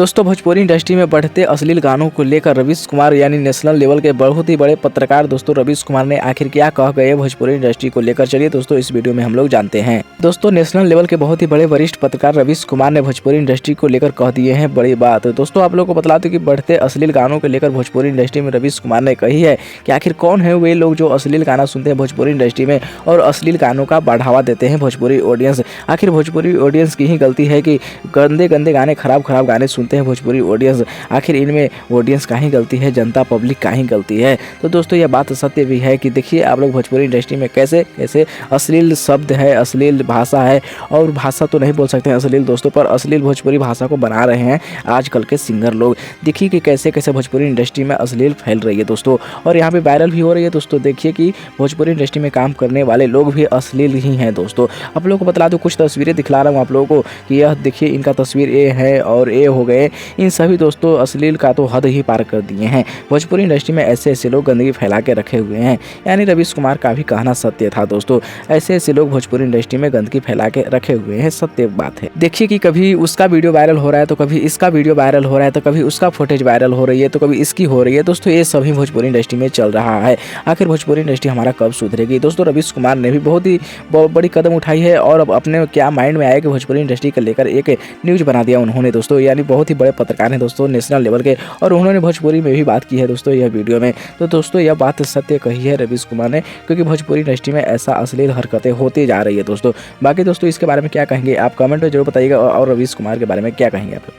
दोस्तों भोजपुरी इंडस्ट्री में बढ़ते अश्लील गानों को लेकर रवीश कुमार यानी नेशनल लेवल के बहुत ही बड़े पत्रकार दोस्तों रवीश कुमार ने आखिर क्या कह गए भोजपुरी इंडस्ट्री को लेकर, चलिए दोस्तों इस वीडियो में हम लोग जानते हैं। दोस्तों नेशनल लेवल के बहुत ही बड़े वरिष्ठ पत्रकार रवीश कुमार ने भोजपुरी इंडस्ट्री को लेकर कह दिए हैं बड़ी बात। दोस्तों आप लोग को बता दें कि बढ़ते अश्लील गानों को लेकर भोजपुरी इंडस्ट्री में रवीश कुमार ने कही है कि आखिर कौन है वे लोग जो अश्लील गाना सुनते हैं भोजपुरी इंडस्ट्री में और अश्लील गानों का बढ़ावा देते हैं भोजपुरी ऑडियंस। आखिर भोजपुरी ऑडियंस की ही गलती है कि गंदे गंदे गाने, खराब गाने सुनते हैं भोजपुरी ऑडियंस। आखिर इनमें ऑडियंस का ही गलती है, जनता पब्लिक का ही गलती है। तो दोस्तों यह बात सत्य भी है कि देखिए आप लोग भोजपुरी इंडस्ट्री में कैसे कैसे अश्लील शब्द है, अश्लील भाषा है, और भाषा तो नहीं बोल सकते हैं अश्लील दोस्तों, पर अश्लील भोजपुरी भाषा को बना रहे हैं आजकल के सिंगर लोग। देखिए कि कैसे कैसे भोजपुरी इंडस्ट्री में अश्लील फैल रही है दोस्तों, और यहाँ पे वायरल भी हो रही है दोस्तों। देखिए कि भोजपुरी इंडस्ट्री में काम करने वाले लोग भी अश्लील ही हैं दोस्तों। आप लोगों को बता दो, कुछ तस्वीरें दिखला रहा हूँ आप लोगों को कि यह देखिए इनका तस्वीर ए है और ए हो गए, इन सभी दोस्तों अश्लील का तो हद ही पार कर दिए हैं। भोजपुरी इंडस्ट्री में ऐसे ऐसे लोग गंदगी फैला के रखे हुए हैं, यानी रवीश कुमार का भी कहना सत्य था दोस्तों। ऐसे ऐसे लोग भोजपुरी इंडस्ट्री में गंदगी फैला के रखे हुए हैं, सत्य बात है। देखिए कि कभी उसका वीडियो वायरल हो रहा है तो कभी इसका वीडियो वायरल हो रहा है, तो कभी उसका फुटेज वायरल हो रही है तो कभी इसकी हो रही है दोस्तों। ये सभी भोजपुरी इंडस्ट्री में चल रहा है। आखिर भोजपुरी इंडस्ट्री हमारा कब सुधरेगी दोस्तों? रवीश कुमार ने भी बहुत ही बड़ी कदम उठाई है, और अब अपने क्या माइंड में आया कि भोजपुरी इंडस्ट्री को लेकर एक न्यूज बना दिया उन्होंने दोस्तों। यानी बहुत ही बड़े पत्रकार हैं दोस्तों नेशनल लेवल के, और उन्होंने भोजपुरी में भी बात की है दोस्तों यह वीडियो में। तो दोस्तों यह बात सत्य कही है रवीश कुमार ने, क्योंकि भोजपुरी इंडस्ट्री में ऐसा अश्लील हरकतें होती जा रही है दोस्तों। बाकी दोस्तों इसके बारे में क्या कहेंगे आप कमेंट में जरूर बताइएगा, और रवीश कुमार के बारे में क्या कहेंगे आप।